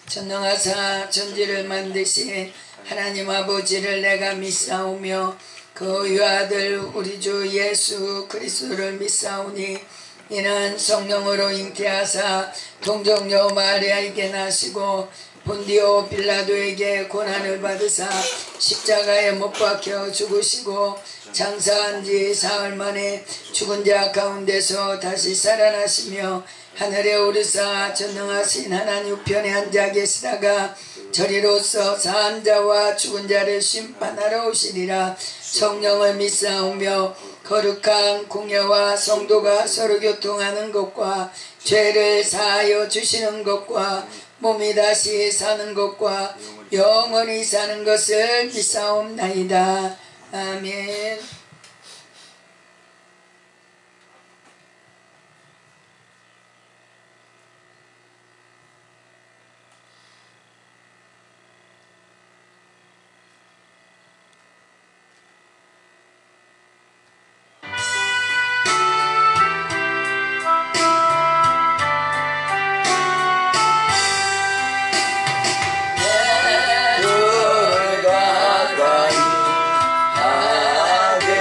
전능하사 천지를 만드신 하나님 아버지를 내가 믿사오며 그 유아들 우리 주 예수 그리스도를 믿사오니 이는 성령으로 잉태하사 동정녀 마리아에게 나시고 본디오 빌라도에게 고난을 받으사 십자가에 못 박혀 죽으시고 장사한 지 사흘 만에 죽은 자 가운데서 다시 살아나시며 하늘에 오르사 전능하신 하나님 우편에 앉아 계시다가 저리로서 사한 자와 죽은 자를 심판하러 오시리라. 성령을 믿사오며 거룩한 공예와 성도가 서로 교통하는 것과 죄를 사하여 주시는 것과 몸이 다시 사는 것과 영원히 사는 것을 믿사옵나이다. 아멘. 가까이 하게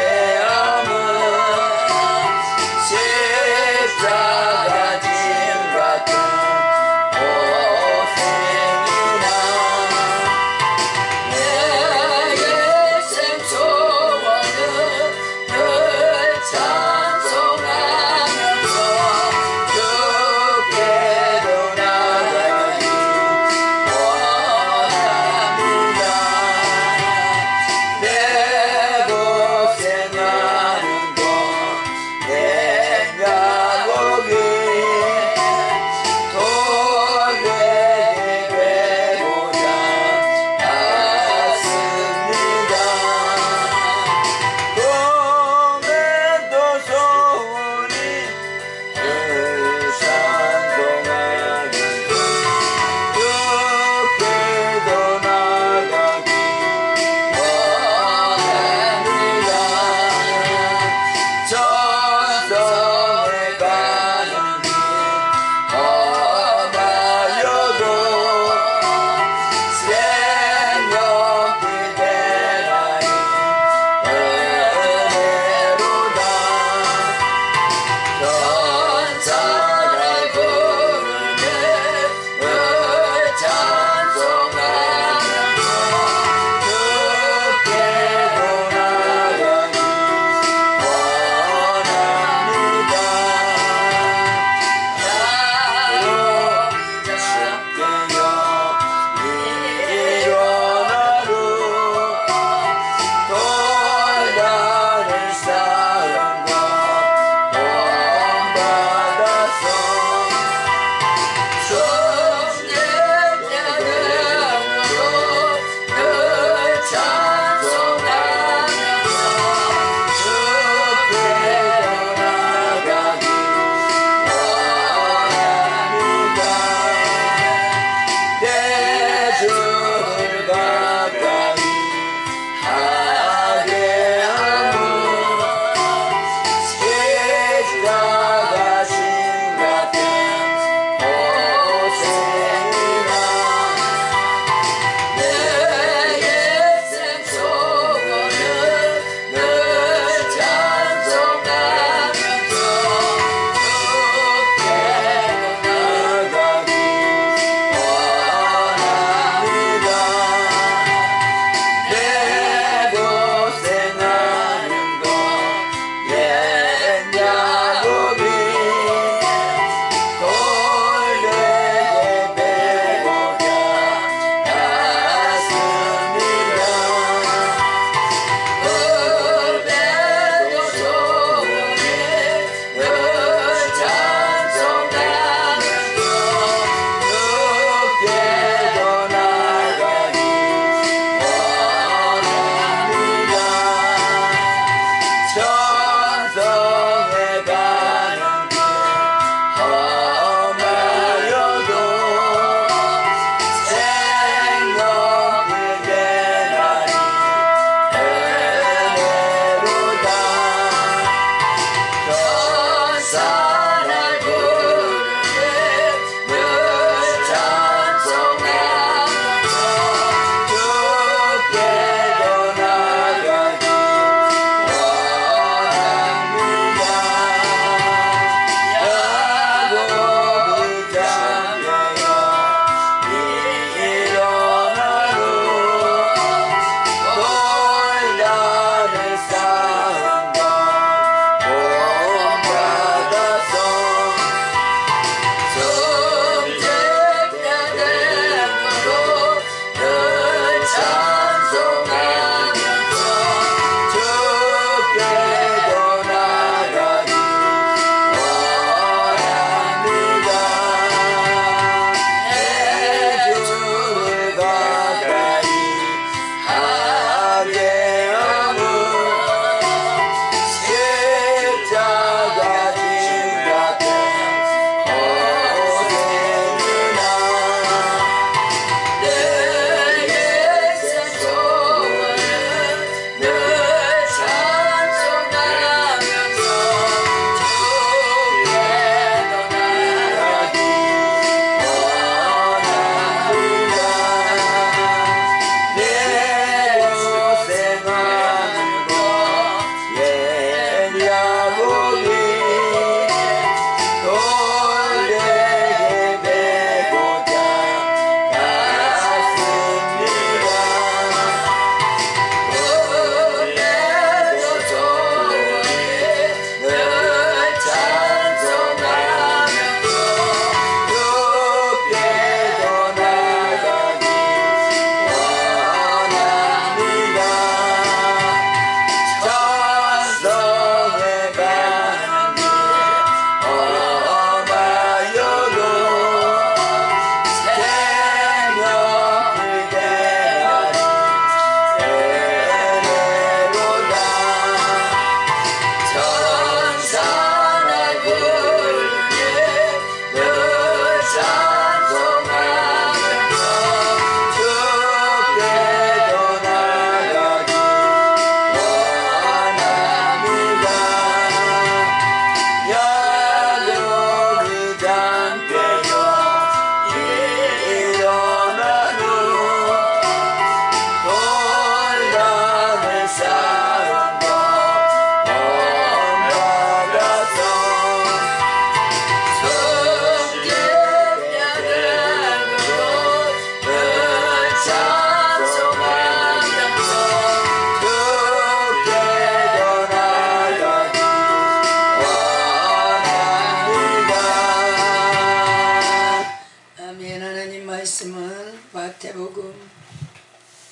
말씀은 마태복음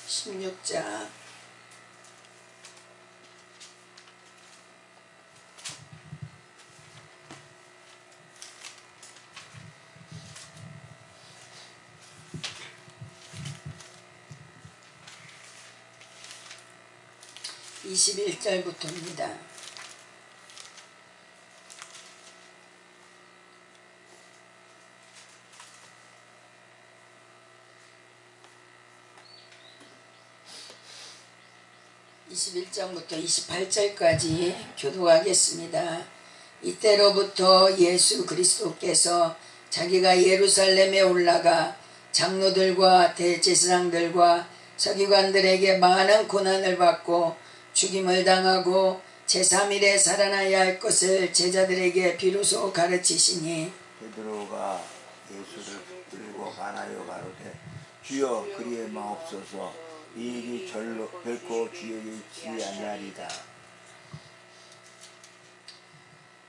16장 21절부터입니다. (21절부터) 28절까지 교독하겠습니다. 이때로부터 예수 그리스도께서 자기가 예루살렘에 올라가 장로들과 대제사장들과 서기관들에게 많은 고난을 받고 죽임을 당하고 제3일에 살아나야 할 것을 제자들에게 비로소 가르치시니 베드로가 예수를 붙들고 반하여 가로되 주여 그리에 마옵소서 이 일이 결코 주에게 있지 아니하리다.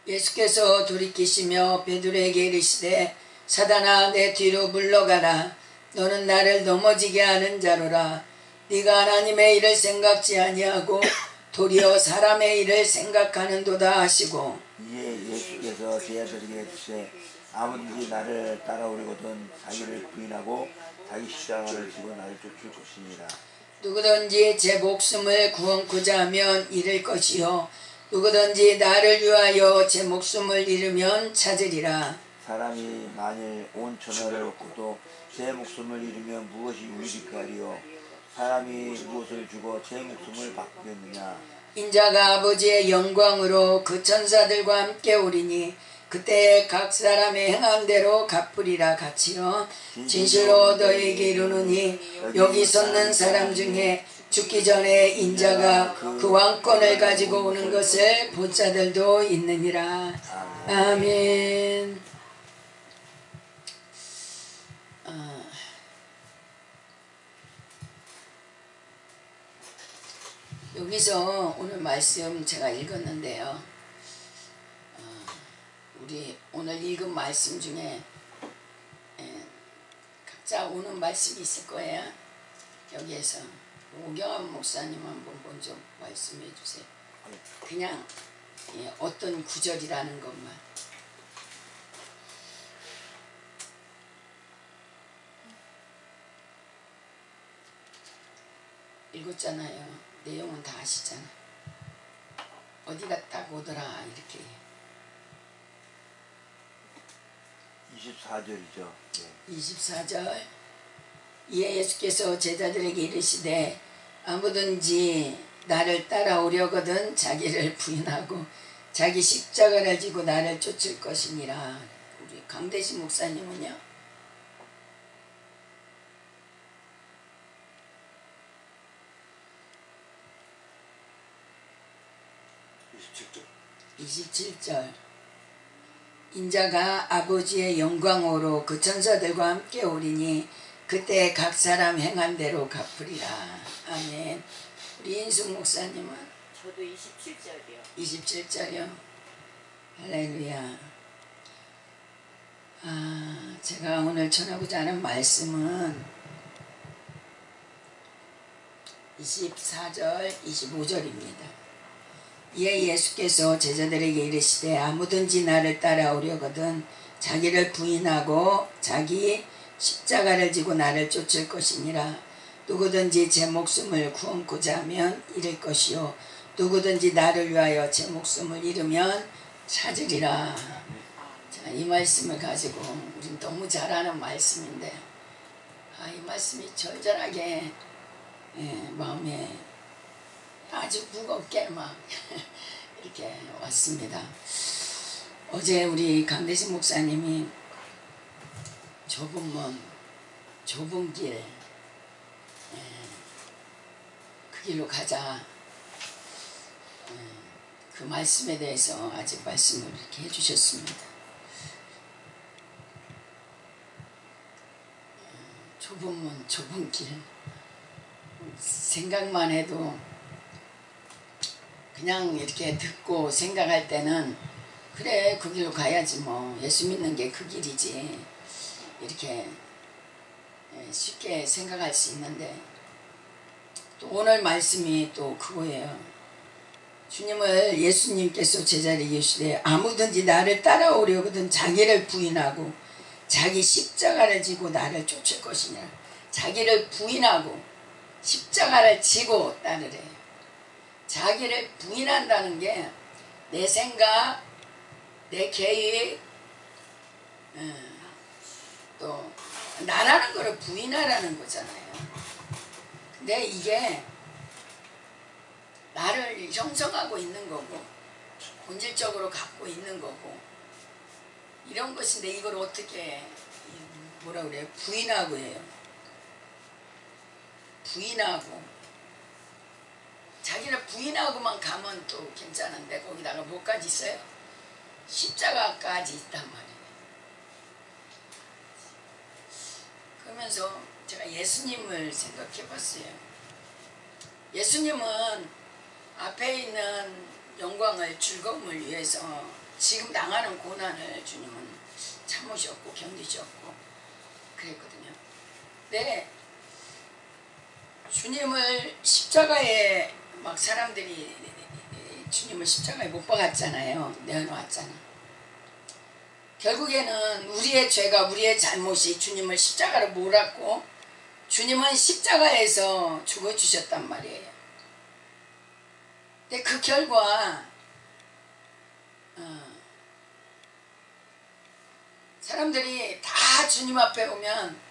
예수께서 돌이키시며 베드로에게 이르시되 사단아 내 뒤로 물러가라. 너는 나를 넘어지게 하는 자로라. 네가 하나님의 일을 생각지 아니하고 도리어 사람의 일을 생각하는도다 하시고 이에 예수께서 제자들에게 이르시되 아무든지 나를 따라오려거든 자기를 부인하고 자기 십자가를 지고 나를 쫓을 것이니라. 누구든지 제 목숨을 구원코자 하면 잃을 것이요 누구든지 나를 위하여 제 목숨을 잃으면 찾으리라. 사람이 만일 온 천하를 얻고도 제 목숨을 잃으면 무엇이 유익일까 하리요 사람이 무엇을 주고 제 목숨을 바꾸겠느냐. 인자가 아버지의 영광으로 그 천사들과 함께 오리니 그때 각 사람의 행한 대로 갚으리라. 같이요 진실로 너희에게 이르노니 여기 섰는 사람 중에 죽기 전에 인자가 그 왕권을 가지고 오는 것을 본 자들도 있느니라. 아멘. 여기서 오늘 말씀 제가 읽었는데요. 우리 오늘 읽은 말씀 중에 각자 오는 말씀이 있을 거예요. 여기에서 오경환 목사님 한번 먼저 말씀해 주세요. 그냥 어떤 구절이라는 것만. 읽었잖아요. 내용은 다 아시잖아. 어디가 딱 오더라 이렇게. 24절이죠. 24절. 이에 예수께서 제자들에게 이르시되 아무든지 나를 따라오려거든 자기를 부인하고 자기 십자가를 지고 나를 쫓을 것이니라. 우리 강대신 목사님은요? 27절. 인자가 아버지의 영광으로 그 천사들과 함께 오리니 그때 각 사람 행한 대로 갚으리라. 아멘. 우리 인숙 목사님은? 저도 27절이요. 27절이요. 할렐루야. 제가 오늘 전하고자 하는 말씀은 24절, 25절입니다. 이에 예수께서 제자들에게 이르시되 아무든지 나를 따라오려거든 자기를 부인하고 자기 십자가를 지고 나를 쫓을 것이니라. 누구든지 제 목숨을 구원코자 하면 잃을 것이요 누구든지 나를 위하여 제 목숨을 잃으면 찾으리라. 자, 이 말씀을 가지고 우린 너무 잘 아는 말씀인데 이 말씀이 절절하게 마음에 아주 무겁게 막 이렇게 왔습니다. 어제 우리 강대신 목사님이 좁은 문, 좁은 길, 그 길로 가자. 그 말씀에 대해서 아직 말씀을 이렇게 해주셨습니다. 좁은 문, 좁은 길. 생각만 해도 그냥 이렇게 듣고 생각할 때는 그래 그 길로 가야지 뭐 예수 믿는 게 그 길이지 이렇게 쉽게 생각할 수 있는데 또 오늘 말씀이 또 그거예요. 주님을 예수님께서 제자리에 이르시되 아무든지 나를 따라오려거든 자기를 부인하고 자기 십자가를 지고 나를 쫓을 것이냐. 자기를 부인하고 십자가를 지고 따르래. 자기를 부인한다는 게 내 생각, 내 계획, 또 나라는 거를 부인하라는 거잖아요. 근데 이게 나를 형성하고 있는 거고 본질적으로 갖고 있는 거고 이런 것인데 이걸 어떻게 뭐라 그래요? 부인하고 해요. 부인하고 자기를 부인하고만 가면 또 괜찮은데 거기다가 뭐까지 있어요? 십자가까지 있단 말이에요. 그러면서 제가 예수님을 생각해 봤어요. 예수님은 앞에 있는 영광을 즐거움을 위해서 지금 당하는 고난을 주님은 참으셨고 견디셨고 그랬거든요. 근데 주님을 십자가에 막 사람들이 주님을 십자가에 못 박았잖아요. 내어놓았잖아. 결국에는 우리의 죄가 우리의 잘못이 주님을 십자가로 몰았고 주님은 십자가에서 죽어주셨단 말이에요. 근데 그 결과 사람들이 다 주님 앞에 오면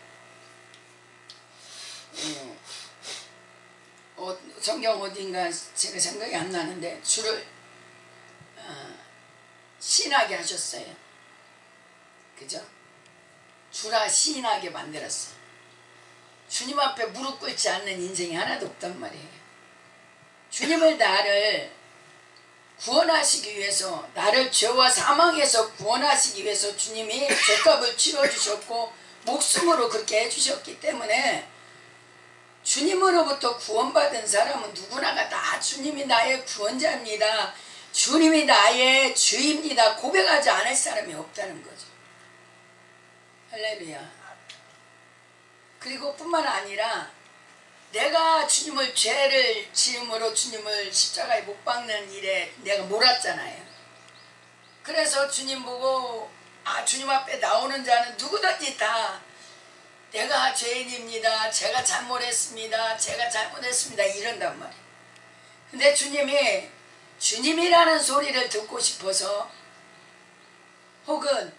성경 어딘가 제가 생각이 안 나는데 주를 시인하게 하셨어요. 그죠? 주라 시인하게 만들었어요. 주님 앞에 무릎 꿇지 않는 인생이 하나도 없단 말이에요. 주님을 나를 구원하시기 위해서 나를 죄와 사망에서 구원하시기 위해서 주님이 죄값을 치러주셨고 목숨으로 그렇게 해주셨기 때문에 주님으로부터 구원받은 사람은 누구나가 다 주님이 나의 구원자입니다. 주님이 나의 주입니다. 고백하지 않을 사람이 없다는 거죠. 할렐루야. 그리고 뿐만 아니라 내가 주님을 죄를 지음으로 주님을 십자가에 못 박는 일에 내가 몰았잖아요. 그래서 주님 보고 주님 앞에 나오는 자는 누구든지 다 내가 죄인입니다. 제가 잘못했습니다. 제가 잘못했습니다. 이런단 말이에요. 근데 주님이 주님이라는 소리를 듣고 싶어서 혹은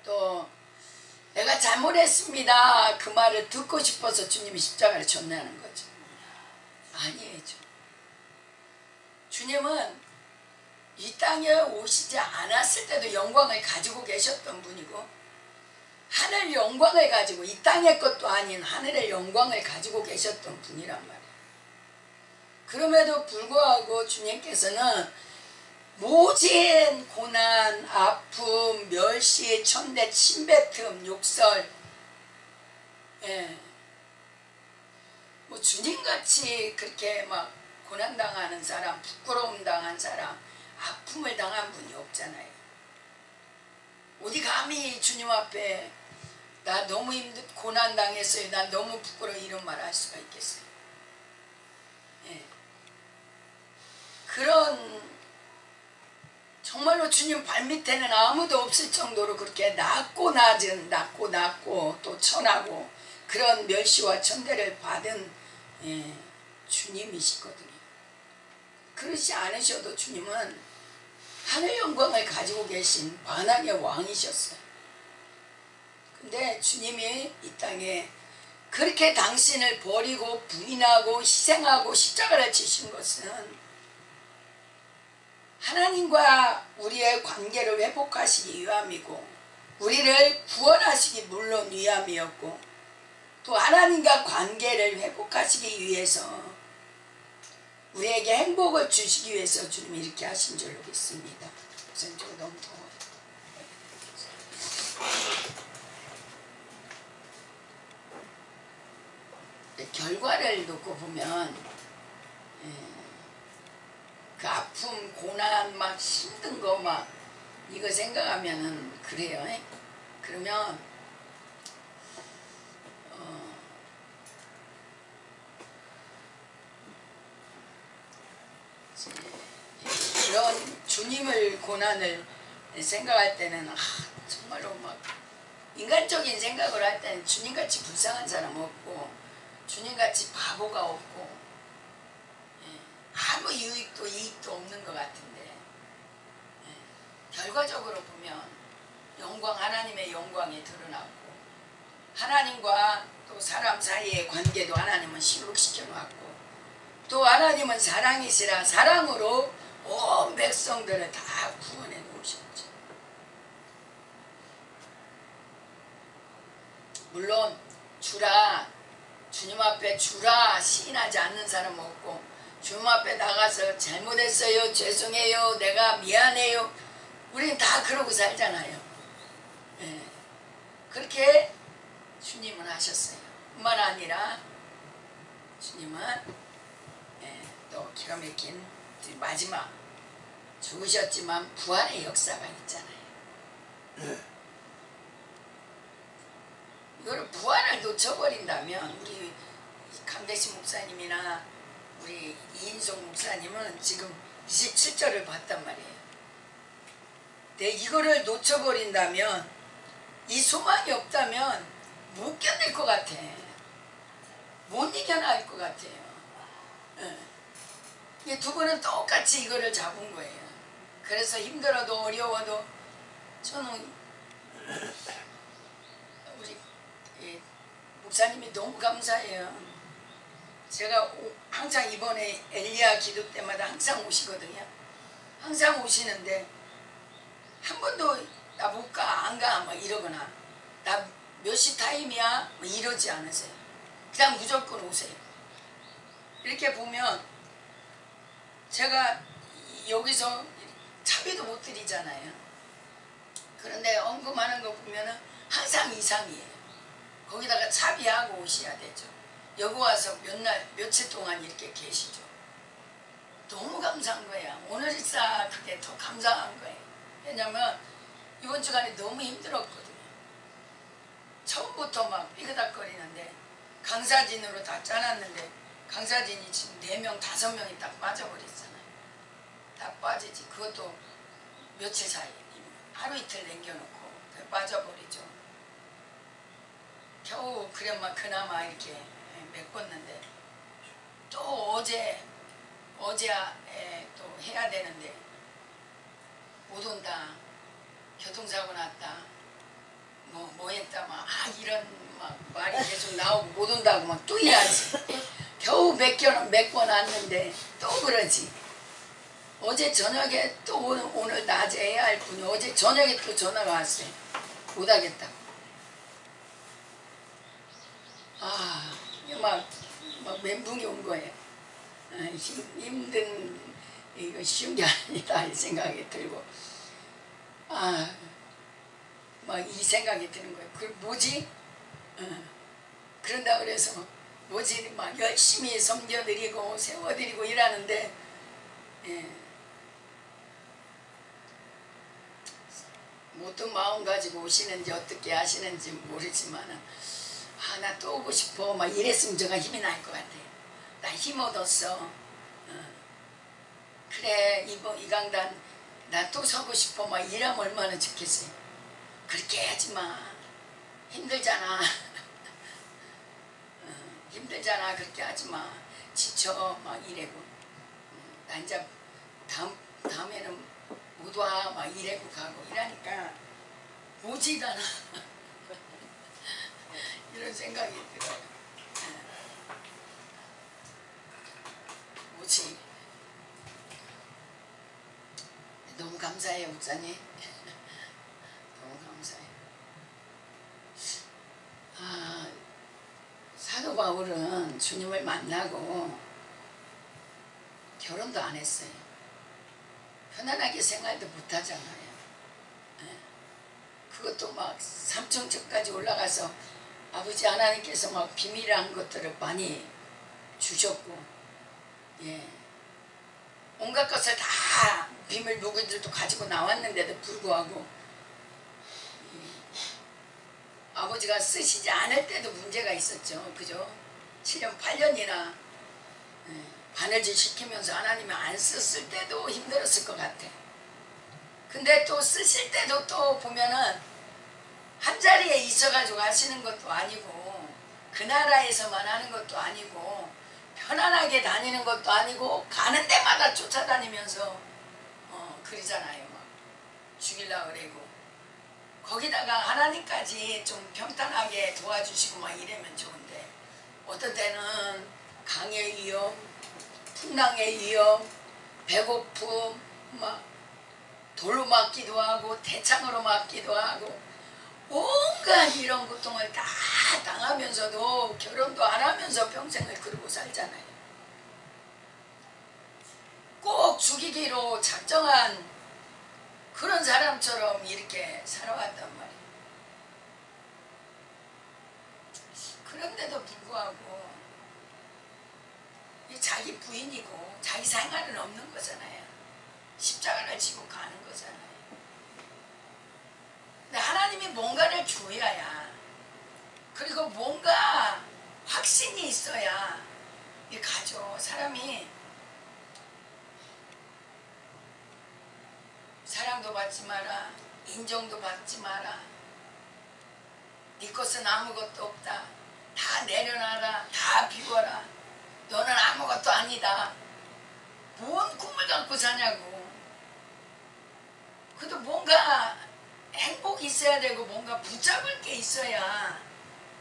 또 내가 잘못했습니다. 그 말을 듣고 싶어서 주님이 십자가를 졌다는 거죠. 아니에요. 주님은 이 땅에 오시지 않았을 때도 영광을 가지고 계셨던 분이고 하늘 영광을 가지고 이 땅의 것도 아닌 하늘의 영광을 가지고 계셨던 분이란 말이에요. 그럼에도 불구하고 주님께서는 모진 고난, 아픔, 멸시, 천대, 침뱉음, 욕설 뭐 주님같이 그렇게 막 고난당하는 사람, 부끄러움 당한 사람, 아픔을 당한 분이 없잖아요. 어디 감히 주님 앞에 나 너무 고난당했어요. 나 너무 부끄러워 이런 말 할 수가 있겠어요. 그런 정말로 주님 발밑에는 아무도 없을 정도로 그렇게 낮고 낮은 낮고 또 천하고 그런 멸시와 천대를 받은 주님이시거든요. 그렇지 않으셔도 주님은 하늘 영광을 가지고 계신 만왕의 왕이셨어요. 근데 주님이 이 땅에 그렇게 당신을 버리고 부인하고 희생하고 십자가를 지신 것은 하나님과 우리의 관계를 회복하시기 위함이고 우리를 구원하시기 물론 위함이었고 또 하나님과 관계를 회복하시기 위해서 우리에게 행복을 주시기 위해서 주님이 이렇게 하신 줄로 믿습니다. 우선 너무 더워요. 결과를 놓고 보면 그 아픔, 고난, 막 힘든 거 막 이거 생각하면은 그래요. 그러면 이런 주님을 고난을 생각할 때는 정말로 막 인간적인 생각을 할 때는 주님같이 불쌍한 사람 없고 주님같이 바보가 없고 아무 이익도 없는 것 같은데 결과적으로 보면 하나님의 영광이 드러났고 하나님과 또 사람 사이의 관계도 하나님은 시룩시켜 놨고 또 하나님은 사랑이시라 사랑으로 온 백성들을 다 구원해 놓으셨죠. 물론 주님 앞에 주라 시인하지 않는 사람은 없고 주님 앞에 나가서 잘못했어요, 죄송해요, 내가 미안해요, 우린 다 그러고 살잖아요. 그렇게 주님은 하셨어요. 뿐만 아니라 주님은 또 기가 막힌 마지막 죽으셨지만 부활의 역사가 있잖아요. 이거를 부활을 놓쳐버린다면 우리 강대신 목사님이나 우리 이인성 목사님은 지금 27절을 봤단 말이에요. 근데 이거를 놓쳐버린다면 이 소망이 없다면 못 견딜 것 같아. 못 이겨낼 것 같아요. 이 두 분은 똑같이 이거를 잡은 거예요. 그래서 힘들어도 어려워도 저는 우리 목사님이 너무 감사해요. 제가 항상 이번에 엘리야 기도 때마다 항상 오시거든요. 항상 오시는데 한 번도 나 못 가, 안 가, 막 이러거나 나 몇 시 타임이야? 뭐 이러지 않으세요. 그냥 무조건 오세요. 이렇게 보면 제가 여기서 차비도 못 드리잖아요. 그런데 언급하는 거 보면은 항상 이상이에요. 거기다가 차비하고 오셔야 되죠. 여기 와서 며칠 동안 이렇게 계시죠. 너무 감사한 거예요. 오늘일사 그게 더 감사한 거예요. 왜냐면 이번 주간에 너무 힘들었거든요. 처음부터 막 삐그덕거리는데 강사진으로 다 짜놨는데 강사진이 지금 4명, 5명이 딱 빠져버렸잖아요. 다 빠지지. 그것도 며칠 사이 하루 이틀 남겨놓고 빠져버리죠. 겨우 그래만 그나마 이렇게 메꿨는데 또 어제 또 해야 되는데 못 온다, 교통사고 났다, 뭐 했다, 이런 말이 계속 나오고 못 온다고 막 또 해야지. 겨우 메꿔 놨는데 또 그러지. 어제 저녁에 또 오늘 낮에 해야 할 분이 어제 저녁에 또 전화가 왔어요. 못 하겠다고. 막 멘붕이 온 거예요. 힘든, 이거 쉬운 게 아니다 이 생각이 들고 막 이 생각이 드는 거예요. 그 뭐지? 그런다 그래서 뭐지? 막 열심히 섬겨드리고 세워드리고 일하는데 어떤 마음 가지고 오시는지 어떻게 하시는지 모르지만 나 또 오고 싶어 막 이랬으면 제가 힘이 날 것 같아요. 나 힘 얻었어. 그래 이 강단 나 또 서고 싶어 막 이러면 얼마나 좋겠어요. 그렇게 하지 마. 힘들잖아. 힘들잖아. 그렇게 하지 마. 지쳐 막 이래고 나 이제 다음에는 못 와 막 이래고 가고 이러니까 오지도 않아. 이런 생각이 들어요. 뭐지? 너무 감사해요, 목사님. 너무 감사해요. 사도 바울은 주님을 만나고 결혼도 안 했어요. 편안하게 생활도 못 하잖아요. 그것도 막 삼층천까지 올라가서 아버지 하나님께서 막 비밀한 것들을 많이 주셨고, 온갖 것을 다 비밀 무기들도 가지고 나왔는데도 불구하고 아버지가 쓰시지 않을 때도 문제가 있었죠. 그죠? 7년 8년이나 바느질 시키면서 하나님이 안 썼을 때도 힘들었을 것 같아. 근데 또 쓰실 때도 또 보면은 한 자리에 있어가지고 하시는 것도 아니고 그 나라에서만 하는 것도 아니고 편안하게 다니는 것도 아니고 가는 데마다 쫓아다니면서 그러잖아요. 막 죽이려고 그러고 거기다가 하나님까지 좀 평탄하게 도와주시고 막 이러면 좋은데 어떤 때는 강의 위험, 풍랑의 위험, 배고픔, 막 돌로 맞기도 하고 대창으로 맞기도 하고 온갖 이런 고통을 다 당하면서도 결혼도 안 하면서 평생을 그러고 살잖아요. 꼭 죽이기로 작정한 그런 사람처럼 이렇게 살아왔단 말이에요. 그런데도 불구하고 자기 부인이고 자기 생활은 없는 거잖아요. 십자가를 지고 가는 거잖아요. 근데 하나님이 뭔가를 줘야 그리고 뭔가 확신이 있어야 이 가죠. 사람이 사랑도 받지 마라, 인정도 받지 마라, 네 것은 아무것도 없다, 다 내려놔라, 다 비워라, 너는 아무것도 아니다. 뭔 꿈을 갖고 사냐고. 그래도 뭔가 행복이 있어야 되고 뭔가 붙잡을 게 있어야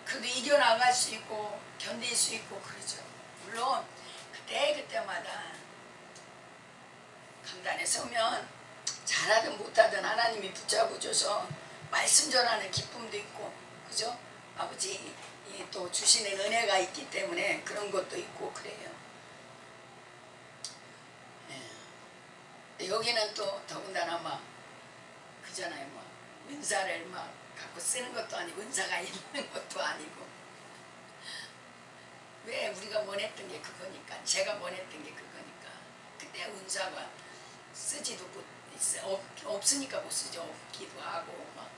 그래도 이겨나갈 수 있고 견딜 수 있고 그러죠. 물론 그때마다 강단에 서면 잘하든 못하든 하나님이 붙잡아줘서 말씀 전하는 기쁨도 있고 그죠? 아버지 또 주시는 은혜가 있기 때문에 그런 것도 있고 그래요. 네. 여기는 또 더군다나 막 그잖아요. 막 은사를 막 갖고 쓰는 것도 아니고 은사가 있는 것도 아니고 왜 우리가 원했던 게 그거니까 제가 원했던 게 그거니까 그때 은사가 쓰지도 없으니까 못 쓰죠. 없기도 하고 막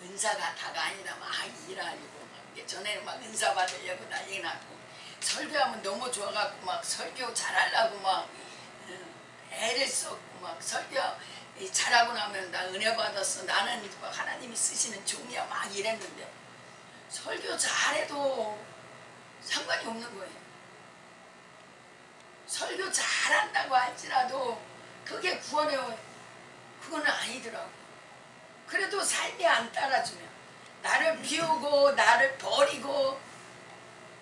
은사가 다가 아니다 막 일하고 막 전에는 막 은사 받으려고 난리 났고 설교하면 너무 좋아갖고 막 설교 잘하려고 막 애를 썼고 막 설교 잘하고 나면 나 은혜 받았어. 나는 하나님이 쓰시는 종이야 막 이랬는데 설교 잘해도 상관이 없는 거예요. 설교 잘한다고 할지라도 그게 구원의 그거는 아니더라고. 그래도 삶이 안 따라주면 나를 비우고 나를 버리고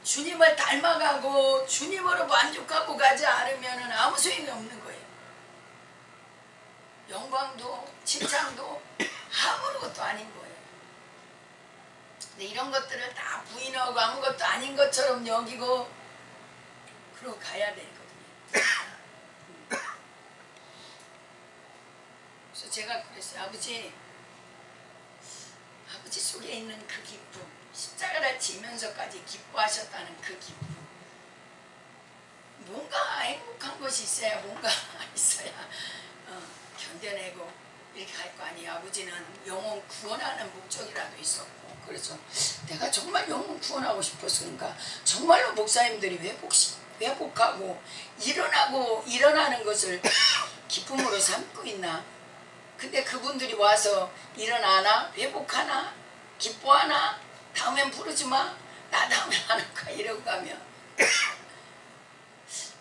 주님을 닮아가고 주님으로 만족하고 가지 않으면 아무 소용이 없는 거예요. 영광도 칭찬도 아무것도 아닌 거예요. 근데 이런 것들을 다 부인하고 아무것도 아닌 것처럼 여기고 그러고 가야 되거든요. 그래서 제가 그랬어요. 아버지 속에 있는 그 기쁨, 십자가를 지면서까지 기뻐하셨다는 그 기쁨, 뭔가 행복한 것이 있어야 뭔가 있어야 견뎌내고 이렇게 갈 거 아니에요. 아버지는 영혼 구원하는 목적이라도 있었고 그래서 내가 정말 영혼 구원하고 싶어서 그런가 정말로 목사님들이 회복하고 일어나는 것을 기쁨으로 삼고 있나. 근데 그분들이 와서 일어나나 회복하나 기뻐하나 다음엔 부르지 마 나 다음에 하는가 이러고 가면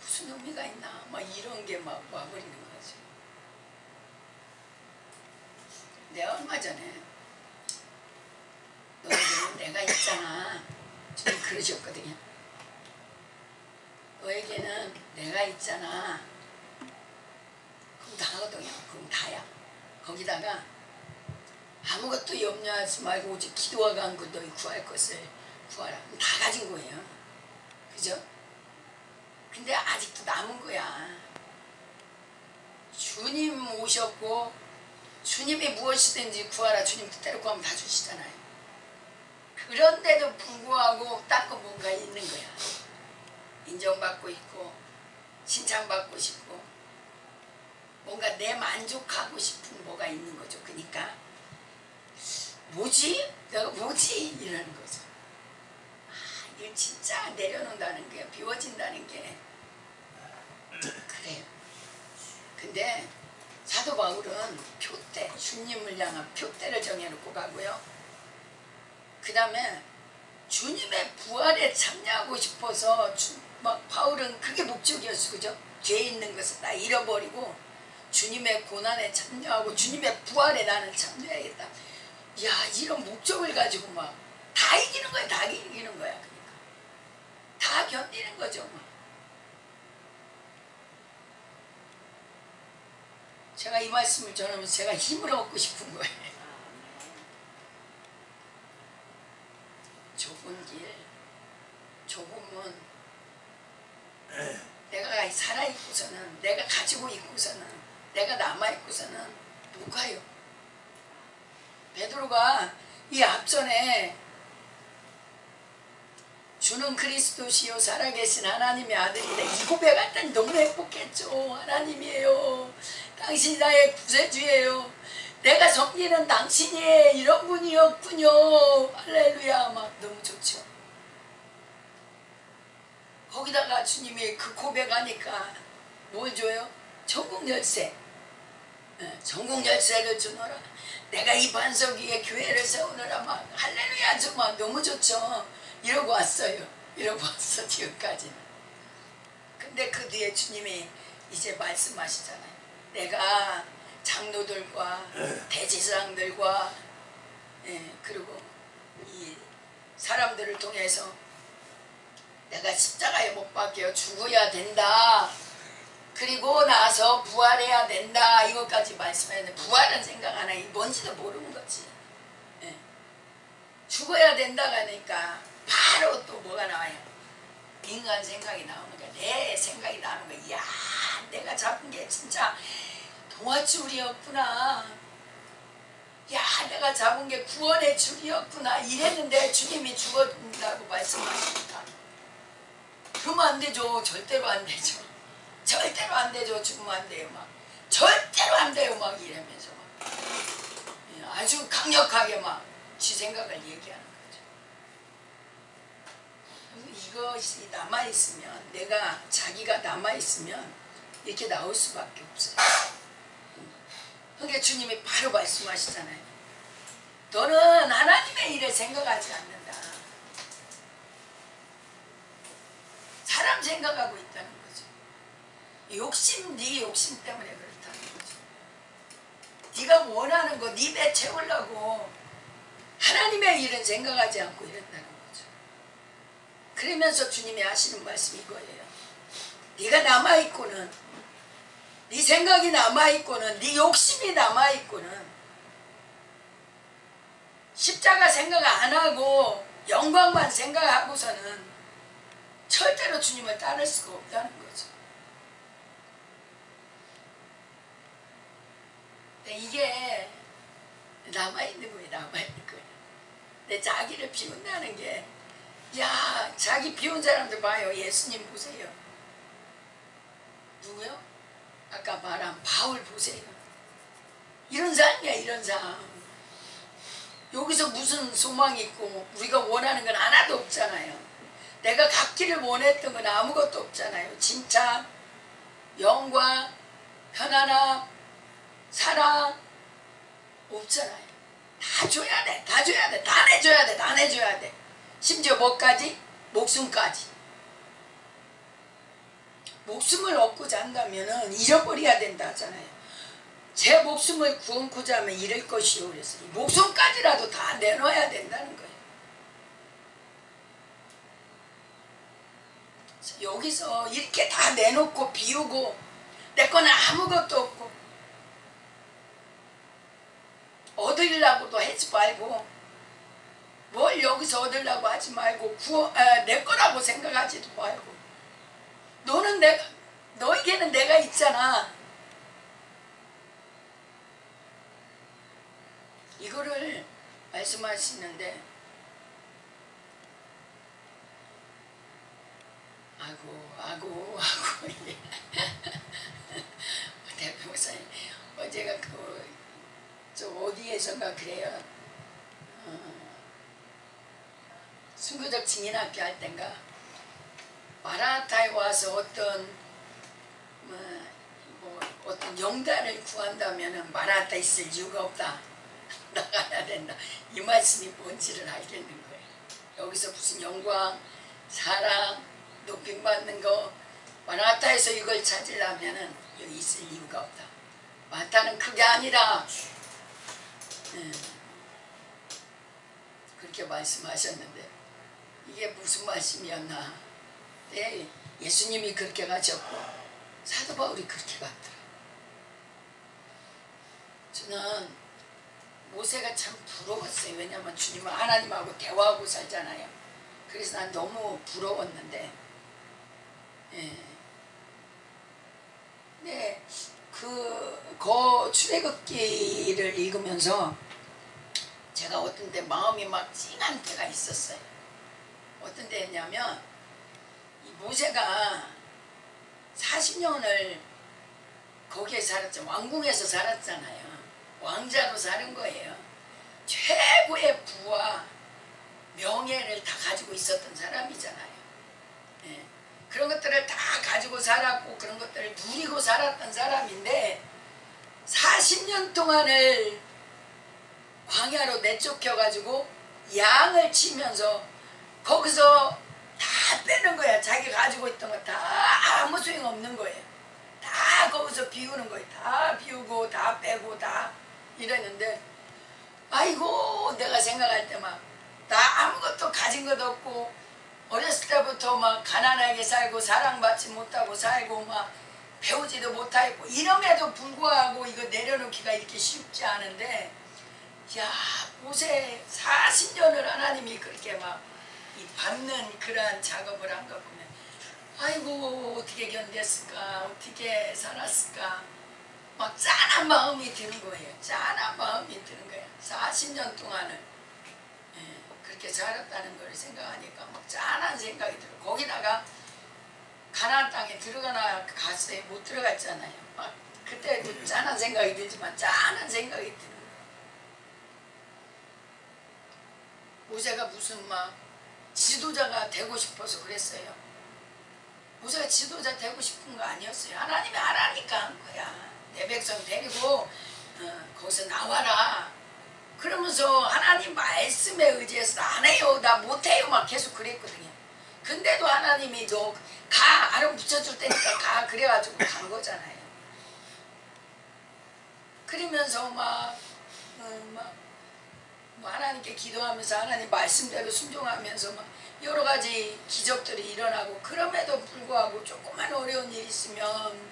무슨 의미가 있나 막 이런 게 막 와버리는 거지. 내가 얼마 전에 너희들은 내가 있잖아 좀 그러셨거든요. 너에게는 내가 있잖아. 그럼 다거든요. 그럼 다야. 거기다가 아무것도 염려하지 말고 오직 기도와 간구 너희 구할 것을 구하라. 다 가진 거예요. 그죠? 근데 아직도 남은 거야. 주님 오셨고 주님이 무엇이든지 구하라. 주님 그대로 구하면 다 주시잖아요. 그런데도 불구하고 딴 거 뭔가 있는 거야. 인정받고 있고 칭찬받고 싶고 뭔가 내 만족하고 싶은 뭐가 있는 거죠. 그러니까 뭐지? 내가 뭐지? 이러는 거죠. 이걸 진짜 내려놓는다는 게 비워진다는 게 그래요. 근데 사도 바울은 표대, 주님을 향한 표대를 정해놓고 가고요. 그 다음에 주님의 부활에 참여하고 싶어서 막 바울은 그게 목적이었어. 그죠? 죄 있는 것을 다 잃어버리고 주님의 고난에 참여하고 주님의 부활에 나는 참여해야겠다. 야, 이런 목적을 가지고 막 다 이기는 거야. 다 이기는 거야. 그러니까 다 견디는 거죠. 막. 제가 이 말씀을 전하면서 제가 힘을 얻고 싶은 거예요. 좁은 길, 좁으면 내가 살아있고서는, 내가 가지고 있고서는, 내가 남아있고서는 못 가요. 베드로가 이 앞전에 주는 그리스도시요 살아계신 하나님의 아들이다 이 고백할 땐 너무 행복했죠. 하나님이에요. 당신이 나의 구세주예요. 내가 섬기는 당신이 이런 분이었군요. 할렐루야. 막 너무 좋죠. 거기다가 주님이 그 고백하니까 뭘 줘요? 전국 열쇠. 전국 열쇠를 주노라. 내가 이 반석 위에 교회를 세우느라 막 할렐루야. 정말 너무 좋죠. 이러고 왔어요. 이러고 왔어 지금까지는. 근데 그 뒤에 주님이 이제 말씀하시잖아요. 내가 장로들과 대제사장들과 그리고 이 사람들을 통해서 내가 십자가에 못 박혀 죽어야 된다. 그리고 나서 부활해야 된다. 이것까지 말씀했는데 부활은 생각 안 해. 뭔지도 모르는 거지. 죽어야 된다가 하니까 바로 또 뭐가 나와요? 인간 생각이 나오는 거야. 내 생각이 나오는 거야. 이야, 내가 잡은 게 진짜 동아줄이었구나. 야, 내가 잡은 게 구원의 줄이었구나. 이랬는데 주님이 죽어준다고 말씀하시니까 그러면 안 되죠. 절대로 안 되죠. 절대로 안 되죠. 죽으면 안 돼요. 막 절대로 안 돼요. 막 이러면서 막 아주 강력하게 막 지 생각을 얘기하는 거죠. 이것이 남아있으면, 내가 자기가 남아있으면 이렇게 나올 수밖에 없어요. 그러니까 주님이 바로 말씀하시잖아요. 너는 하나님의 일을 생각하지 않는다. 사람 생각하고 있다는 거죠. 욕심, 네 욕심 때문에 그렇다는 거죠. 네가 원하는 거 네 배 채우려고 하나님의 일은 생각하지 않고 이런다는 거죠. 그러면서 주님이 하시는 말씀이 이거예요. 네가 남아있고는, 네 생각이 남아있고는, 네 욕심이 남아있고는 십자가 생각 안 하고 영광만 생각하고서는 절대로 주님을 따를 수가 없다는 거죠. 이게 남아있는 거예요. 남아있는 거예요. 근데 자기를 비운다는 게, 야, 자기 비운 사람들 봐요. 예수님 보세요. 누구요? 아까 말한 바울 보세요. 이런 사람이야. 이런 사람. 여기서 무슨 소망이 있고 우리가 원하는 건 하나도 없잖아요. 내가 갖기를 원했던 건 아무것도 없잖아요. 칭찬, 영광, 편안함, 사랑 없잖아요. 다 줘야 돼. 다 줘야 돼. 다 내줘야 돼. 다 내줘야 돼. 심지어 뭐까지? 목숨까지. 목숨을 얻고자 한다면 잃어버려야 된다 하잖아요. 제 목숨을 구원코자 하면 잃을 것이요. 그래서 목숨까지라도 다 내놔야 된다는 거예요. 여기서 이렇게 다 내놓고 비우고 내 거는 아무것도 없고 얻으려고도 하지 말고, 뭘 여기서 얻으려고 하지 말고 내 거라고 생각하지도 말고, 너에게는 내가 있잖아. 이거를 말씀하시는데, 아고 대표사님 어제가 저 어디에선가 그래요. 순교적 증인학교 할 땐가 마라타에 와서 어떤 뭐 어떤 영달을 구한다면 마라타 있을 이유가 없다. 나가야 된다. 이 말씀이 뭔지를 알겠는 거예요. 여기서 무슨 영광, 사랑, 높임받는 거 마라타에서 이걸 찾으려면 여기 있을 이유가 없다. 마타는 그게 아니라 그렇게 말씀하셨는데 이게 무슨 말씀이었나. 네, 예수님이 그렇게 가셨고 사도 바울이 그렇게 갔더라. 저는 모세가 참 부러웠어요. 왜냐하면 주님은 하나님하고 대화하고 살잖아요. 그래서 난 너무 부러웠는데 네, 출애굽기를 읽으면서 제가 어떤 때 마음이 막 찡한 때가 있었어요. 어떤 때였냐면 이 모세가 40년을 거기에 살았죠. 왕궁에서 살았잖아요. 왕자로 사는 거예요. 최고의 부와 명예를 다 가지고 있었던 사람이잖아요. 예. 그런 것들을 다 가지고 살았고 그런 것들을 누리고 살았던 사람인데 40년 동안을 광야로 내쫓겨가지고 양을 치면서 거기서 다 빼는 거야. 자기가 가지고 있던 거 다 아무 소용없는 거예요. 다 거기서 비우는 거예요. 다 비우고 다 빼고 다 이랬는데 아이고 내가 생각할 때 막 나 아무것도 가진 것도 없고 어렸을 때부터 막 가난하게 살고 사랑받지 못하고 살고 막 배우지도 못하고 이럼에도 불구하고 이거 내려놓기가 이렇게 쉽지 않은데 야 모세 40년을 하나님이 그렇게 막 이 밟는 그러한 작업을 한 거 보면 아이고 어떻게 견뎠을까 어떻게 살았을까 막 짠한 마음이 드는 거예요. 짠한 마음이 드는 거예요. 40년 동안을 그렇게 살았다는 걸 생각하니까 막 짠한 생각이 들어요. 거기다가 가나안 땅에 들어가나 갔어요. 못 들어갔잖아요. 막 그때도 짠한 생각이 들지만 짠한 생각이 드는 거예요. 모세가 무슨 막 지도자가 되고 싶어서 그랬어요. 모세가 지도자 되고 싶은 거 아니었어요. 하나님이 하라니까 한 거야. 내 백성 데리고 거기서 나와라. 그러면서 하나님 말씀에 의지해서 안 해요. 나 못해요. 막 계속 그랬거든요. 근데도 하나님이 너 가. 아름 붙여줄 테니까 가. 그래가지고 간 거잖아요. 그러면서 막 하나님께 기도하면서 하나님 말씀대로 순종하면서 막 여러 가지 기적들이 일어나고 그럼에도 불구하고 조그만 어려운 일 있으면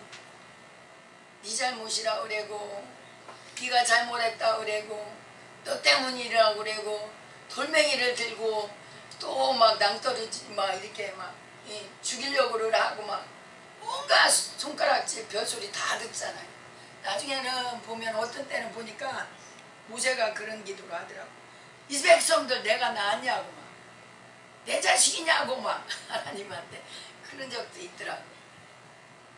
네 잘못이라 그러고 네가 잘못했다 그러고 너 때문이라고 그러고 돌멩이를 들고 또 막 낭떠러지 막 이렇게 막 죽이려고 하고 막 뭔가 손가락질 별소리 다 듣잖아요. 나중에는 보면 어떤 때는 보니까 모세가 그런 기도를 하더라고. 이 백성들 내가 낳았냐고 막 내 자식이냐고 막 하나님한테 그런 적도 있더라고.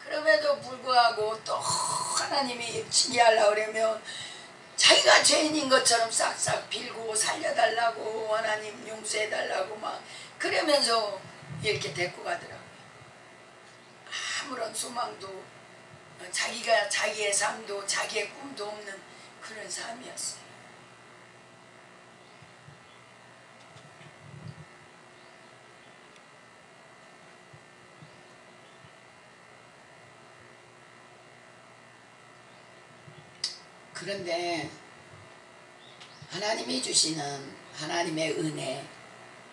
그럼에도 불구하고 또 하나님이 치게 하려고 그러면 자기가 죄인인 것처럼 싹싹 빌고 살려달라고 하나님 용서해달라고 막 그러면서 이렇게 데리고 가더라고요. 아무런 소망도 자기가 자기의 삶도 자기의 꿈도 없는 그런 삶이었어요. 그런데 하나님이 주시는 하나님의 은혜,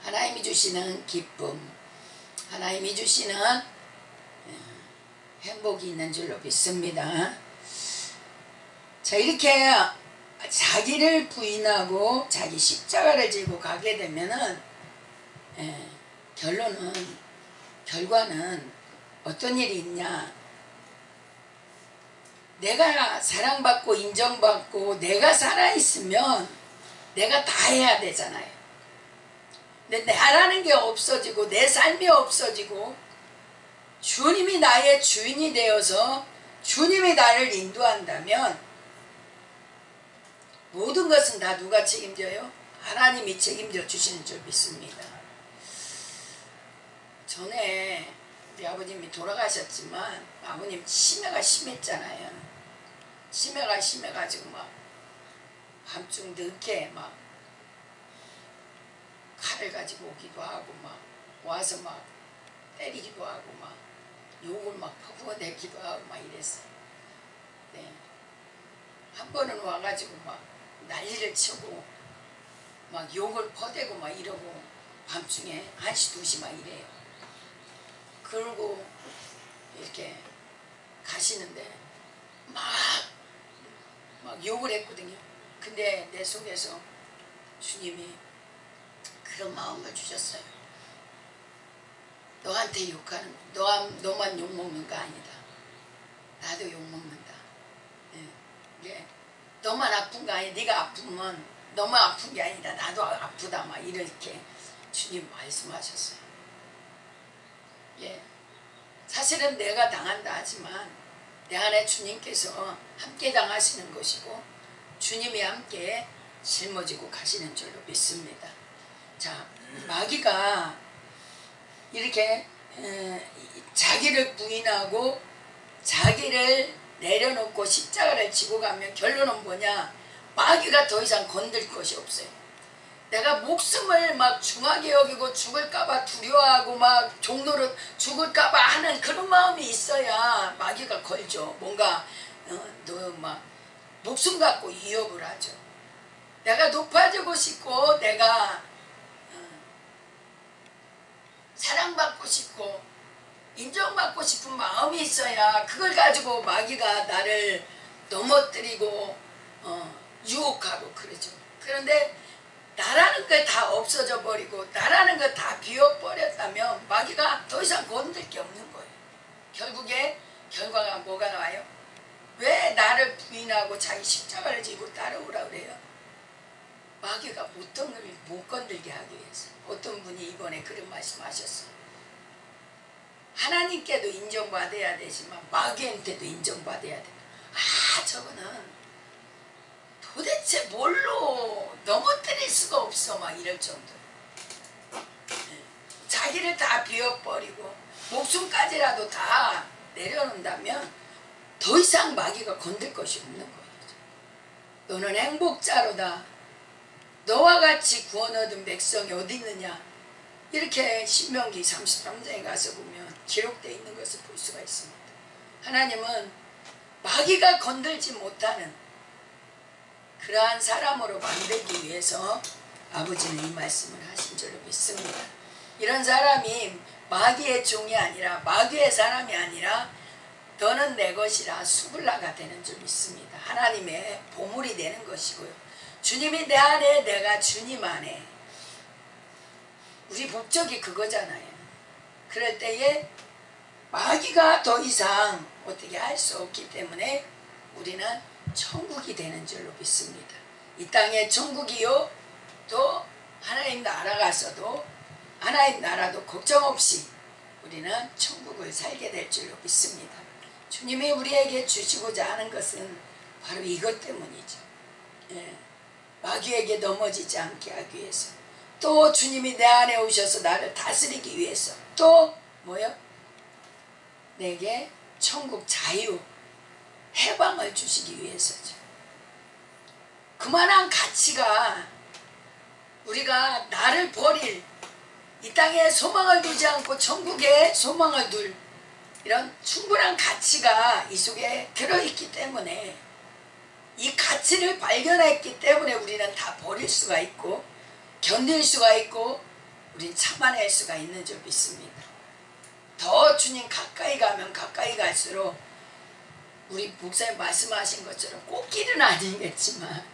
하나님이 주시는 기쁨, 하나님이 주시는 행복이 있는 줄로 믿습니다. 자, 이렇게 자기를 부인하고 자기 십자가를 지고 가게 되면은 결과는 어떤 일이 있냐? 내가 사랑받고 인정받고 내가 살아있으면 내가 다 해야 되잖아요. 근데 나라는 게 없어지고 내 삶이 없어지고 주님이 나의 주인이 되어서 주님이 나를 인도한다면 모든 것은 다 누가 책임져요? 하나님이 책임져 주시는 줄 믿습니다. 전에 우리 아버님이 돌아가셨지만 아버님 치매가 심했잖아요. 치매가 심해가지고 막 밤중 늦게 막 칼을 가지고 오기도 하고 막 와서 막 때리기도 하고 막 욕을 막 퍼부어내기도 하고 막 이랬어요. 네. 한 번은 와가지고 막 난리를 치고 막 욕을 퍼대고 막 이러고 밤중에 1시 2시 막 이래요. 그러고 이렇게 가시는데 막 욕을 했거든요. 근데 내 속에서 주님이 그런 마음을 주셨어요. 너한테 욕하는, 너만 욕먹는 거 아니다. 나도 욕먹는다. 예. 너만 아픈 거 아니야. 네가 아프면 너만 아픈 게 아니다. 나도 아프다. 막 이렇게 주님 말씀하셨어요. 예. 사실은 내가 당한다 하지만 내 안에 주님께서 함께 당하시는 것이고 주님이 함께 짊어지고 가시는 줄로 믿습니다. 자, 마귀가 이렇게 자기를 부인하고 자기를 내려놓고 십자가를 지고 가면 결론은 뭐냐? 마귀가 더 이상 건들 것이 없어요. 내가 목숨을 막 중하게 여기고 죽을까봐 두려워하고 막 종로로 죽을까봐 하는 그런 마음이 있어야 마귀가 걸죠. 뭔가 너 막 목숨 갖고 위협을 하죠. 내가 높아지고 싶고 내가 사랑받고 싶고 인정받고 싶은 마음이 있어야 그걸 가지고 마귀가 나를 넘어뜨리고 유혹하고 그러죠. 그런데 나라는 게 다 없어져 버리고 나라는 거 다 비워버렸다면 마귀가 더 이상 건들 게 없는 거예요. 결국에 결과가 뭐가 나와요? 왜 나를 부인하고 자기 십자가를 지고 따라오라 그래요? 마귀가 어떤 걸 못 건들게 하기 위해서. 어떤 분이 이번에 그런 말씀하셨어요. 하나님께도 인정받아야 되지만 마귀한테도 인정받아야 돼. 저거는 도대체 뭘로 넘어뜨릴 수가 없어. 막 이럴 정도. 자기를 다 비워버리고 목숨까지라도 다 내려놓는다면 더 이상 마귀가 건들 것이 없는 거예요. 너는 행복자로다. 너와 같이 구원 얻은 백성이 어디 있느냐. 이렇게 신명기 33장에 가서 보면 기록되어 있는 것을 볼 수가 있습니다. 하나님은 마귀가 건들지 못하는 그러한 사람으로 만들기 위해서 아버지는 이 말씀을 하신 줄로 믿습니다. 이런 사람이 마귀의 종이 아니라 마귀의 사람이 아니라 너는 내 것이라 수블라가 되는 줄 믿습니다. 하나님의 보물이 되는 것이고요. 주님이 내 안에 내가 주님 안에. 우리 목적이 그거잖아요. 그럴 때에 마귀가 더 이상 어떻게 할 수 없기 때문에 우리는 천국이 되는 줄로 믿습니다. 이 땅에 천국이요 또 하나님 나라 가서도 하나님 나라도 걱정 없이 우리는 천국을 살게 될 줄로 믿습니다. 주님이 우리에게 주시고자 하는 것은 바로 이것 때문이죠. 마귀에게 넘어지지 않게 하기 위해서, 또 주님이 내 안에 오셔서 나를 다스리기 위해서, 또 뭐요? 내게 천국 자유 해방을 주시기 위해서죠. 그만한 가치가 우리가 나를 버릴 이 땅에 소망을 두지 않고 천국에 소망을 둘 이런 충분한 가치가 이 속에 들어있기 때문에 이 가치를 발견했기 때문에 우리는 다 버릴 수가 있고 견딜 수가 있고 우린 참아낼 수가 있는 줄 믿습니다. 더 주님 가까이 가면 가까이 갈수록 우리 목사님 말씀하신 것처럼 꽃길은 아니겠지만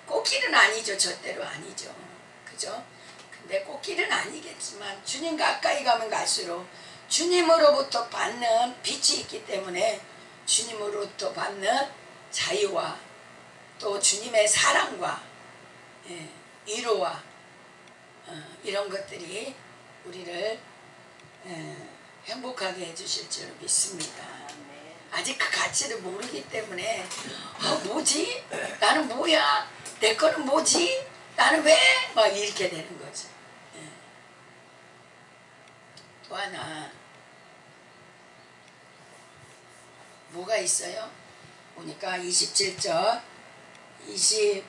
꽃길은 아니죠. 절대로 아니죠. 그죠? 근데 꽃길은 아니겠지만 주님 가까이 가면 갈수록 주님으로부터 받는 빛이 있기 때문에 주님으로부터 받는 자유와 또 주님의 사랑과 위로와 이런 것들이 우리를 행복하게 해주실 줄 믿습니다. 아직 그 가치를 모르기 때문에 뭐지? 나는 뭐야? 내 거는 뭐지? 나는 왜? 막 이렇게 되는 거죠. 또 하나 뭐가 있어요? 보니까 27절 20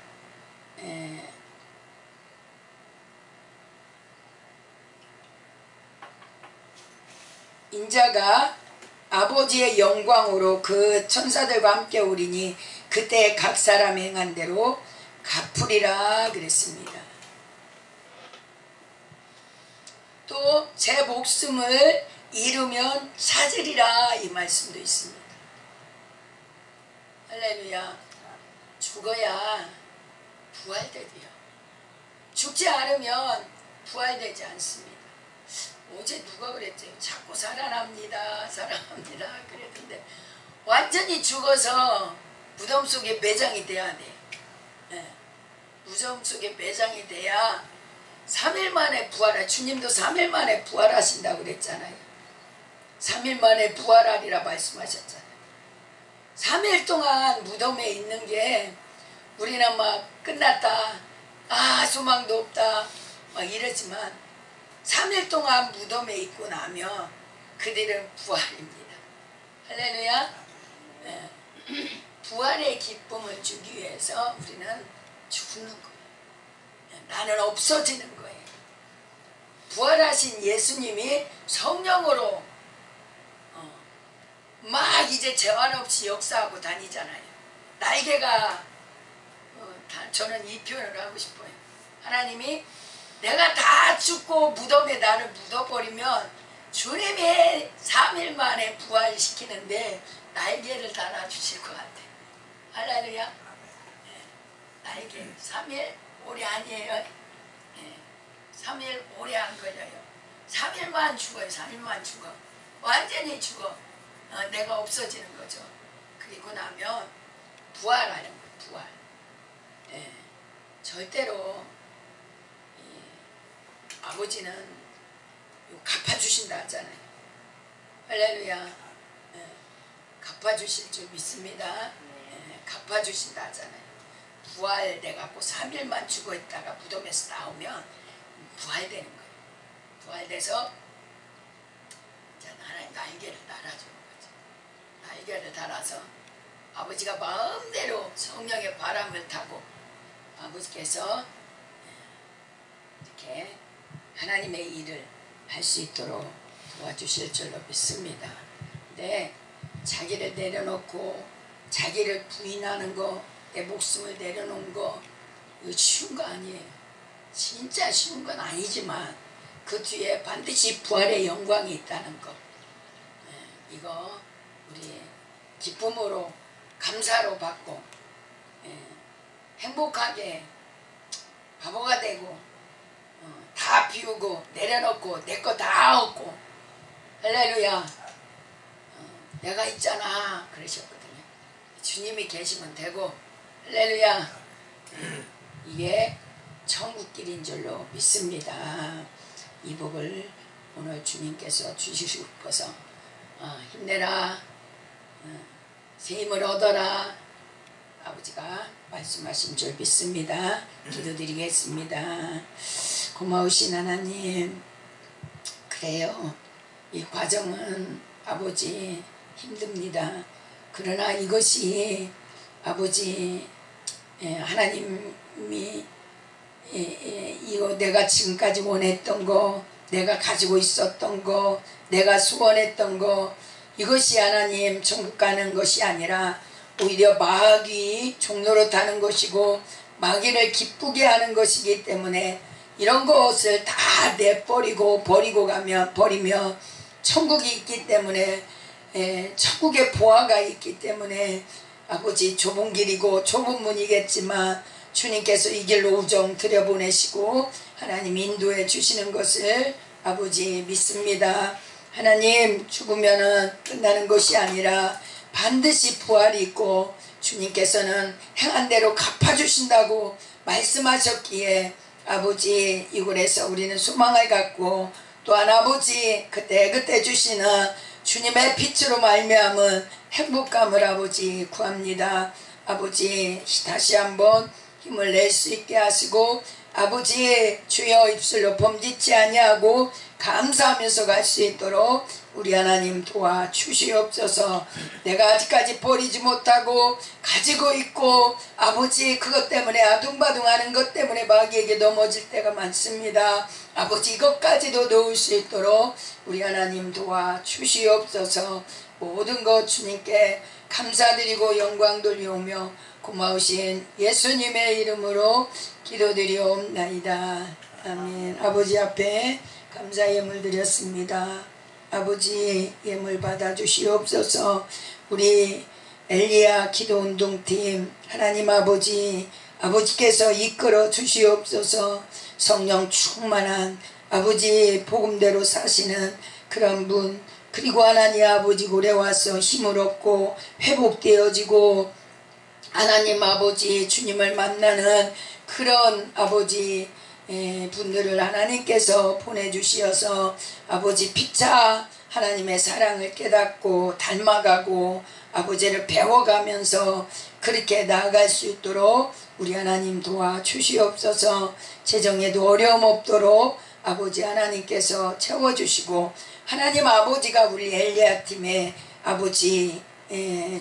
인자가 아버지의 영광으로 그 천사들과 함께 오리니 그때 각 사람 행한 대로 갚으리라 그랬습니다. 또 제 목숨을 잃으면 찾으리라 이 말씀도 있습니다. 할렐루야. 죽어야 부활되리요. 죽지 않으면 부활되지 않습니다. 어제 누가 그랬죠? 자꾸 살아납니다. 살아납니다. 그랬는데 완전히 죽어서 무덤 속에 매장이 돼야 돼. 네. 무덤 속에 매장이 돼야 3일 만에 부활하. 주님도 3일 만에 부활하신다고 그랬잖아요. 3일 만에 부활하리라 말씀하셨잖아요. 3일 동안 무덤에 있는 게 우리는 막 끝났다. 아 소망도 없다. 막 이러지만 3일 동안 무덤에 있고 나면 그들은 부활입니다. 할렐루야. 네. 부활의 기쁨을 주기 위해서 우리는 죽는 거예요. 나는 없어지는 거예요. 부활하신 예수님이 성령으로 막 이제 제한 없이 역사하고 다니잖아요. 날개가 저는 이 표현을 하고 싶어요. 하나님이 내가 다 죽고 무덤에 나를 묻어버리면 주님이 3일 만에 부활시키는데 날개를 달아주실 것 같아요. 할렐루야. 네. 날개 3일 오래 아니에요. 네. 3일 오래 안 걸려요. 3일만 죽어요. 3일만 죽어. 완전히 죽어. 내가 없어지는 거죠. 그리고 나면 부활하는 거예요. 부활. 네. 절대로 아버지는 갚아주신다 하잖아요. 할렐루야. 네. 갚아주실 줄 믿습니다. 네. 갚아주신다 하잖아요. 부활돼갖고 3일만 죽어있다가 무덤에서 나오면 부활되는 거예요. 부활돼서 하나님 날개를 달아주는 거죠. 날개를 달아서 아버지가 마음대로 성령의 바람을 타고 아버지께서 이렇게 하나님의 일을 할 수 있도록 도와주실 줄로 믿습니다. 근데 자기를 내려놓고 자기를 부인하는 거, 내 목숨을 내려놓은 거 이거 쉬운 거 아니에요. 진짜 쉬운 건 아니지만 그 뒤에 반드시 부활의 영광이 있다는 거, 이거 우리 기쁨으로 감사로 받고 행복하게 바보가 되고 다 비우고 내려놓고 내 거 다 얻고 할렐루야. 내가 있잖아 그러셨거든요. 주님이 계시면 되고 할렐루야. 이게 천국길인 줄로 믿습니다. 이 복을 오늘 주님께서 주시고 싶어서 힘내라. 새 힘을 얻어라. 아버지가 말씀하신 줄 믿습니다. 기도드리겠습니다. 고마우신 하나님, 그래요. 이 과정은 아버지 힘듭니다. 그러나 이것이 아버지 하나님이 이거 내가 지금까지 원했던 거, 내가 가지고 있었던 거, 내가 소원했던 거, 이것이 하나님 천국 가는 것이 아니라 오히려 마귀 종로로 타는 것이고 마귀를 기쁘게 하는 것이기 때문에 이런 것을 다 내버리고 버리며 천국이 있기 때문에 천국의 보화가 있기 때문에 아버지 좁은 길이고 좁은 문이겠지만 주님께서 이 길로 우정 들여보내시고 하나님 인도해 주시는 것을 아버지 믿습니다. 하나님 죽으면은 끝나는 것이 아니라 반드시 부활이 있고 주님께서는 행한 대로 갚아주신다고 말씀하셨기에 아버지 이곳에서 우리는 소망을 갖고 또한 아버지 그때 주시는 주님의 빛으로 말미암은 행복감을 아버지 구합니다. 아버지 다시 한번 힘을 낼 수 있게 하시고 아버지 주여 입술로 범짓지 아니하고 감사하면서 갈 수 있도록 우리 하나님 도와주시옵소서. 내가 아직까지 버리지 못하고 가지고 있고 아버지 그것 때문에 아둥바둥하는 것 때문에 마귀에게 넘어질 때가 많습니다. 아버지 이것까지도 놓을 수 있도록 우리 하나님 도와주시옵소서. 모든 것 주님께 감사드리고 영광 돌리오며 고마우신 예수님의 이름으로 기도드리옵나이다. 아멘. 아버지 앞에 감사 예물 드렸습니다. 아버지 예물 받아주시옵소서. 우리 엘리야 기도운동팀 하나님 아버지께서 이끌어 주시옵소서. 성령 충만한 아버지 복음대로 사시는 그런 분, 그리고 하나님 아버지 올해 와서 힘을 얻고 회복되어지고 하나님 아버지 주님을 만나는 그런 아버지 분들을 하나님께서 보내주시어서 아버지 피차 하나님의 사랑을 깨닫고 닮아가고 아버지를 배워가면서 그렇게 나아갈 수 있도록 우리 하나님 도와주시옵소서. 재정에도 어려움 없도록 아버지 하나님께서 채워주시고 하나님 아버지가 우리 엘리야 팀의 아버지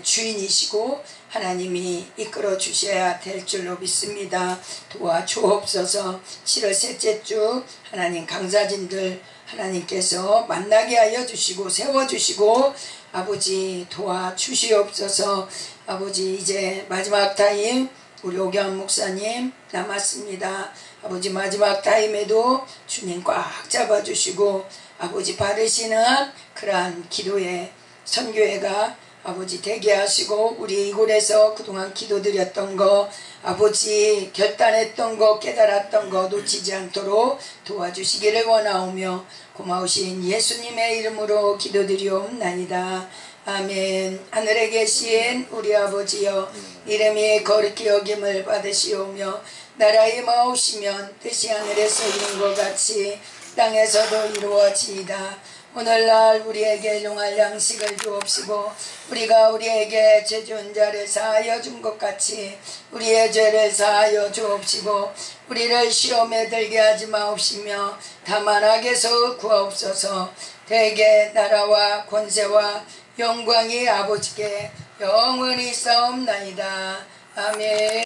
주인이시고 하나님이 이끌어 주셔야 될 줄로 믿습니다. 도와주옵소서. 7월 셋째 주 하나님 강사진들 하나님께서 만나게 하여 주시고 세워주시고 아버지 도와주시옵소서. 아버지 이제 마지막 타임 우리 오경환 목사님 남았습니다. 아버지 마지막 타임에도 주님 꽉 잡아주시고 아버지 바르시는 그러한 기도의 선교회가 아버지 되게 하시고 우리 이곳에서 그동안 기도드렸던 거 아버지 결단했던 거 깨달았던 거 놓치지 않도록 도와주시기를 원하오며 고마우신 예수님의 이름으로 기도드리옵나이다. 아멘. 하늘에 계신 우리 아버지여 이름이 거룩히 여김을 받으시오며 나라의 마오시면 뜻이 하늘에서 이룬 것 같이 땅에서도 이루어지이다. 오늘날 우리에게 일용할 양식을 주옵시고 우리가 우리에게 죄 지은 자를 사하여 준 것 같이 우리의 죄를 사하여 주옵시고 우리를 시험에 들게 하지 마옵시며 다만 악에서 구하옵소서. 대개 나라와 권세와 영광이 아버지께 영원히 있사옵나이다. 아멘.